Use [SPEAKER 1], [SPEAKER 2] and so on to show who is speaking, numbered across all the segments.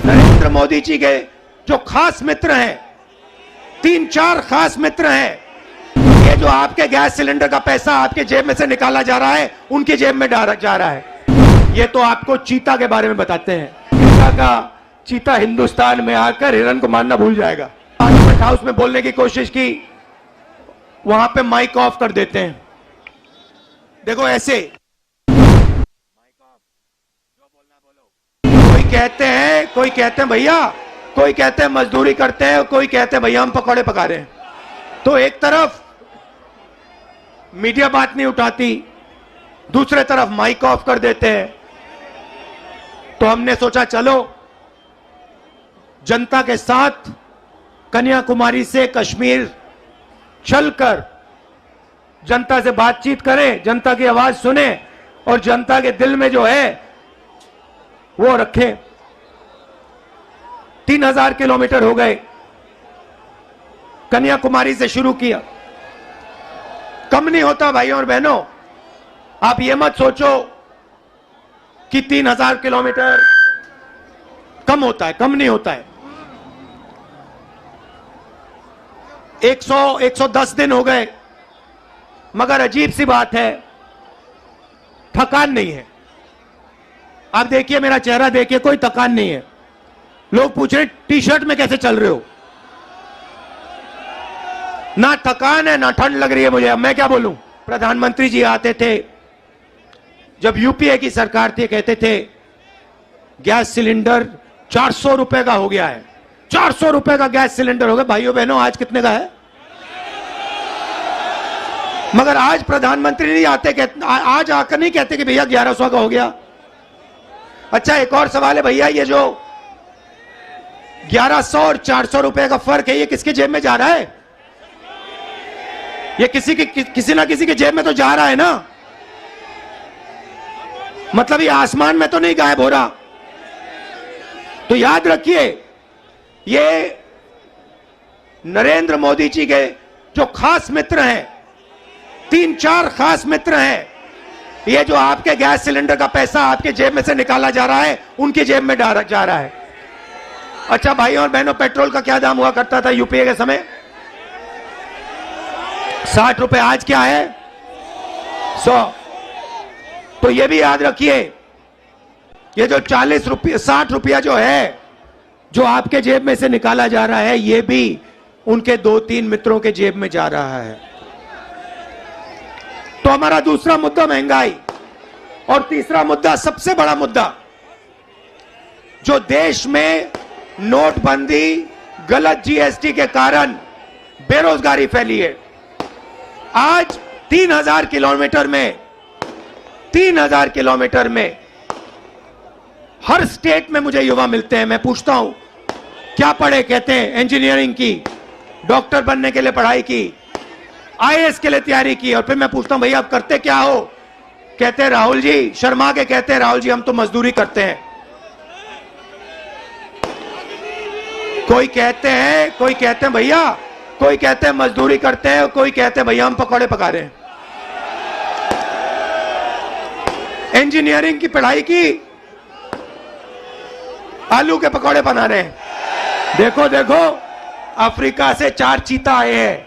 [SPEAKER 1] नरेंद्र मोदी जी के जो खास मित्र हैं, 3-4 खास मित्र हैं, ये जो आपके गैस सिलेंडर का पैसा आपके जेब में से निकाला जा रहा है, उनकी जेब में जा रहा है। ये तो आपको चीता के बारे में बताते हैं। चीता हिंदुस्तान में आकर हिरन को मारना भूल जाएगा। पार्लियामेंट हाउस में बोलने की कोशिश की, वहां पे माइक ऑफ कर देते हैं। देखो ऐसे माइक ऑफ, जो बोलना बोलो। कोई कहते हैं भैया, कोई कहते हैं मजदूरी करते हैं, कोई कहते हैं भैया हम पकौड़े पका रहे हैं। तो एक तरफ मीडिया बात नहीं उठाती, दूसरे तरफ माइक ऑफ कर देते हैं। तो हमने सोचा चलो जनता के साथ कन्याकुमारी से कश्मीर चलकर जनता से बातचीत करें, जनता की आवाज सुने और जनता के दिल में जो है वो रखें। 3000 किलोमीटर हो गए, कन्याकुमारी से शुरू किया। कम नहीं होता भाइयों और बहनों, आप ये मत सोचो कि 3000 किलोमीटर कम होता है, कम नहीं होता है। 110 दिन हो गए, मगर अजीब सी बात है, थकान नहीं है। आप देखिए, मेरा चेहरा देखिए, कोई थकान नहीं है। लोग पूछ रहे टी शर्ट में कैसे चल रहे हो? ना थकान है ना ठंड लग रही है मुझे। अब मैं क्या बोलूं? प्रधानमंत्री जी आते थे, जब यूपीए की सरकार थी, कहते थे गैस सिलेंडर 400 रुपए का हो गया है। 400 रुपए का गैस सिलेंडर हो गया। भाइयों बहनों, आज कितने का है? मगर आज प्रधानमंत्री नहीं आते, आज आकर नहीं कहते कि भैया 1100 का हो गया। अच्छा, एक और सवाल है भैया, ये जो 1100 और 400 रुपए का फर्क है, ये किसके जेब में जा रहा है? ये किसी ना किसी के जेब में तो जा रहा है ना। मतलब ये आसमान में तो नहीं गायब हो रहा। तो याद रखिए, ये नरेंद्र मोदी जी के जो खास मित्र हैं, 3-4 खास मित्र हैं, ये जो आपके गैस सिलेंडर का पैसा आपके जेब में से निकाला जा रहा है, उनकी जेब में जा रहा है। अच्छा भाइयों और बहनों, पेट्रोल का क्या दाम हुआ करता था यूपीए के समय? 60 रुपए। आज क्या है? 100। तो ये भी याद रखिए, ये जो 40 रुपये 60 रुपया जो है, जो आपके जेब में से निकाला जा रहा है, ये भी उनके 2-3 मित्रों के जेब में जा रहा है। तो हमारा दूसरा मुद्दा महंगाई, और तीसरा मुद्दा, सबसे बड़ा मुद्दा, जो देश में नोटबंदी, गलत जीएसटी के कारण बेरोजगारी फैली है। आज 3000 किलोमीटर में हर स्टेट में मुझे युवा मिलते हैं। मैं पूछता हूं क्या पढ़े? कहते हैं इंजीनियरिंग की, डॉक्टर बनने के लिए पढ़ाई की, आईएएस के लिए तैयारी की। और फिर मैं पूछता हूं भैया आप करते क्या हो? कहते हैं राहुल जी, शर्मा के कहते हैं राहुल जी हम तो मजदूरी करते हैं। कोई कहते हैं भैया, कोई कहते हैं मजदूरी करते हैं, कोई कहते हैं भैया हम पकौड़े पका रहे हैं। इंजीनियरिंग की पढ़ाई की, आलू के पकौड़े बना रहे हैं। देखो अफ्रीका से 4 चीता आए हैं,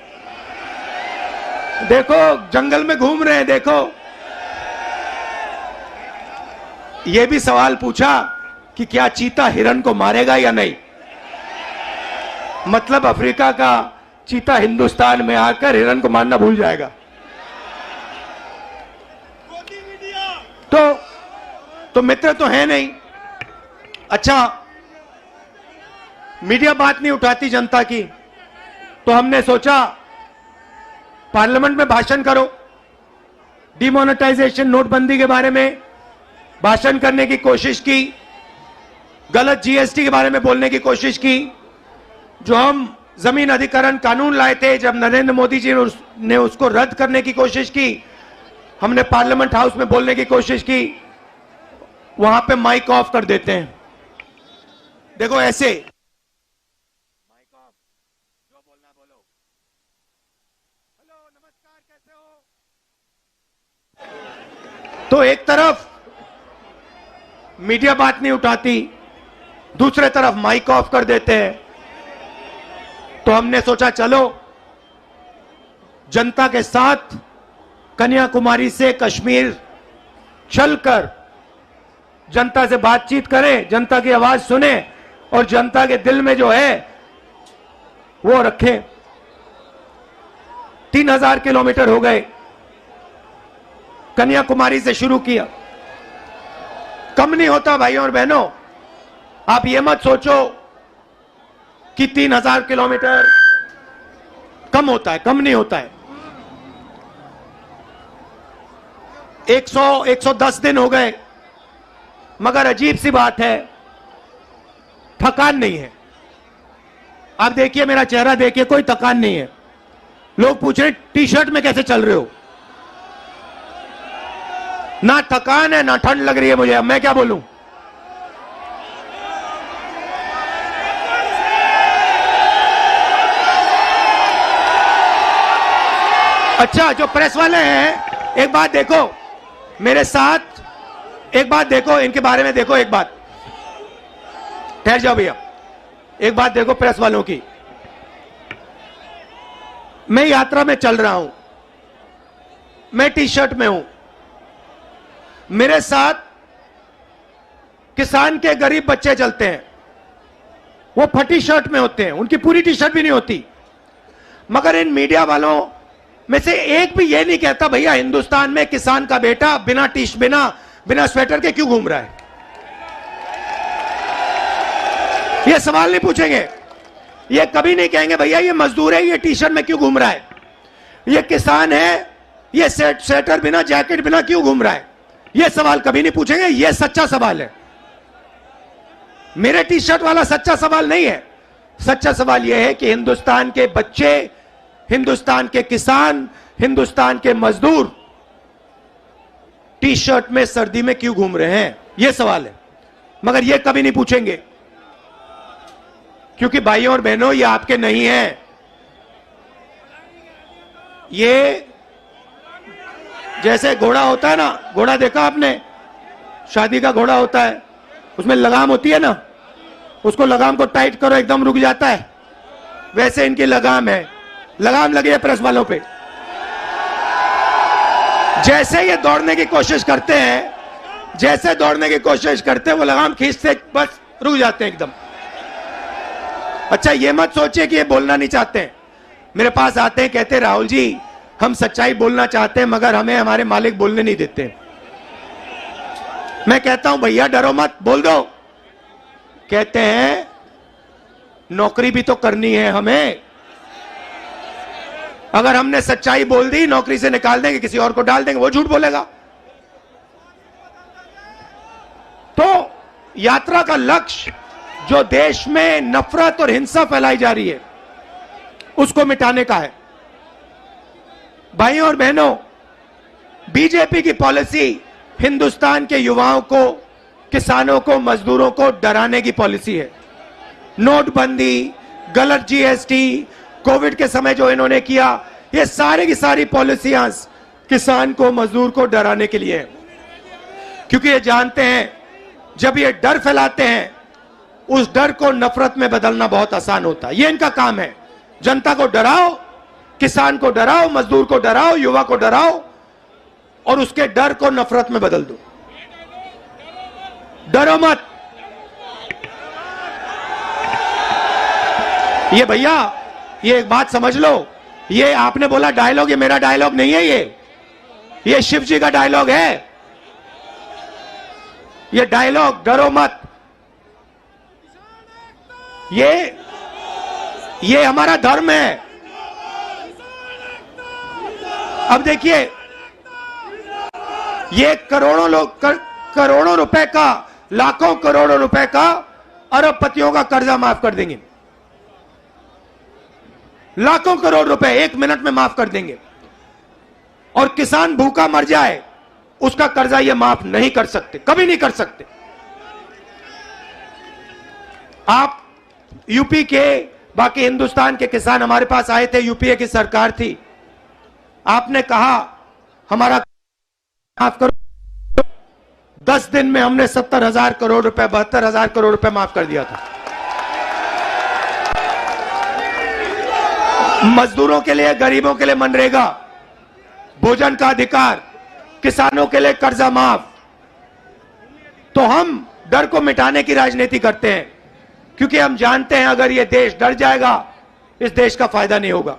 [SPEAKER 1] देखो जंगल में घूम रहे हैं। देखो, यह भी सवाल पूछा कि क्या चीता हिरन को मारेगा या नहीं। मतलब अफ्रीका का चीता हिंदुस्तान में आकर हिरन को मारना भूल जाएगा। तो मित्र तो है नहीं। अच्छा, मीडिया बात नहीं उठाती जनता की, तो हमने सोचा पार्लियामेंट में भाषण करो। डिमोनेटाइजेशन, नोटबंदी के बारे में भाषण करने की कोशिश की, गलत जीएसटी के बारे में बोलने की कोशिश की। जो हम जमीन अधिग्रहण कानून लाए थे, जब नरेंद्र मोदी जी ने उसको रद्द करने की कोशिश की, हमने पार्लियामेंट हाउस में बोलने की कोशिश की, वहां पे माइक ऑफ कर देते हैं। देखो ऐसे माइक ऑफ, जो बोलना बोलो। हेलो, नमस्कार, कैसे हो? तो एक तरफ मीडिया बात नहीं उठाती, दूसरे तरफ माइक ऑफ कर देते हैं। तो हमने सोचा चलो जनता के साथ कन्याकुमारी से कश्मीर चलकर जनता से बातचीत करें, जनता की आवाज सुने और जनता के दिल में जो है वो रखें। 3000 किलोमीटर हो गए, कन्याकुमारी से शुरू किया। कम नहीं होता भाइयों और बहनों, आप ये मत सोचो कि 3000 किलोमीटर कम होता है, कम नहीं होता है। 110 दिन हो गए, मगर अजीब सी बात है, थकान नहीं है। आप देखिए, मेरा चेहरा देखिए, कोई थकान नहीं है। लोग पूछ रहे टी शर्ट में कैसे चल रहे हो? ना थकान है ना ठंड लग रही है मुझे, अब मैं क्या बोलूं। अच्छा, जो प्रेस वाले हैं, एक बात देखो मेरे साथ, एक बात देखो इनके बारे में, देखो एक बात, ठहर जाओ भैया, एक बात देखो प्रेस वालों की। मैं यात्रा में चल रहा हूं, मैं टी शर्ट में हूं, मेरे साथ किसान के गरीब बच्चे चलते हैं, वो फटी शर्ट में होते हैं, उनकी पूरी टी शर्ट भी नहीं होती। मगर इन मीडिया वालों में से एक भी ये नहीं कहता भैया हिंदुस्तान में किसान का बेटा बिना स्वेटर के क्यों घूम रहा है। ये सवाल नहीं पूछेंगे, ये कभी नहीं कहेंगे भैया ये मजदूर है, ये टी शर्ट में क्यों घूम रहा है, ये किसान है, ये स्वेटर बिना जैकेट बिना क्यों घूम रहा है। ये सवाल कभी नहीं पूछेंगे, ये सच्चा सवाल है। मेरे टी शर्ट वाला सच्चा सवाल नहीं है। सच्चा सवाल यह है कि हिंदुस्तान के बच्चे, हिंदुस्तान के किसान, हिंदुस्तान के मजदूर टी शर्ट में सर्दी में क्यों घूम रहे हैं, यह सवाल है। मगर यह कभी नहीं पूछेंगे, क्योंकि भाइयों और बहनों ये आपके नहीं हैं। ये जैसे घोड़ा होता है ना, घोड़ा देखा आपने, शादी का घोड़ा होता है, उसमें लगाम होती है ना, उसको लगाम को टाइट करो एकदम रुक जाता है, वैसे इनकी लगाम है, लगाम लगी है प्रेस वालों पे। जैसे ये दौड़ने की कोशिश करते हैं, जैसे दौड़ने की कोशिश करते हैं, वो लगाम खींचते बस रुक जाते हैं एकदम। अच्छा, ये मत सोचिए कि ये बोलना नहीं चाहते हैं। मेरे पास आते हैं, कहते राहुल जी हम सच्चाई बोलना चाहते हैं मगर हमें हमारे मालिक बोलने नहीं देते। मैं कहता हूं भैया डरो मत, बोल दो। कहते हैं नौकरी भी तो करनी है हमें, अगर हमने सच्चाई बोल दी नौकरी से निकाल देंगे, किसी और को डाल देंगे, वो झूठ बोलेगा। तो यात्रा का लक्ष्य जो देश में नफरत और हिंसा फैलाई जा रही है उसको मिटाने का है। भाइयों और बहनों, बीजेपी की पॉलिसी हिंदुस्तान के युवाओं को, किसानों को, मजदूरों को डराने की पॉलिसी है। नोटबंदी, गलत जीएसटी, कोविड के समय जो इन्होंने किया, ये सारी की सारी पॉलिसियां किसान को, मजदूर को डराने के लिए है। क्योंकि ये जानते हैं जब ये डर फैलाते हैं, उस डर को नफरत में बदलना बहुत आसान होता है। ये इनका काम है, जनता को डराओ, किसान को डराओ, मजदूर को डराओ, युवा को डराओ और उसके डर को नफरत में बदल दो। डरो मत। ये भैया, ये एक बात समझ लो, ये आपने बोला डायलॉग, ये मेरा डायलॉग नहीं है, ये शिव जी का डायलॉग है। ये डायलॉग डरो मत, ये हमारा धर्म है। अब देखिए, ये करोड़ों रुपए का, लाखों करोड़ों रुपए का अरबपतियों का कर्जा माफ कर देंगे। लाखों करोड़ रुपए 1 मिनट में माफ कर देंगे। और किसान भूखा मर जाए, उसका कर्जा ये माफ नहीं कर सकते, कभी नहीं कर सकते। आप यूपी के, बाकी हिंदुस्तान के किसान हमारे पास आए थे, यूपीए की सरकार थी, आपने कहा हमारा माफ करो, 10 दिन में हमने 70,000 करोड़ रुपए, 72,000 करोड़ रुपए माफ कर दिया था। मजदूरों के लिए, गरीबों के लिए मनरेगा, भोजन का अधिकार, किसानों के लिए कर्जा माफ। तो हम डर को मिटाने की राजनीति करते हैं, क्योंकि हम जानते हैं अगर ये देश डर जाएगा, इस देश का फायदा नहीं होगा।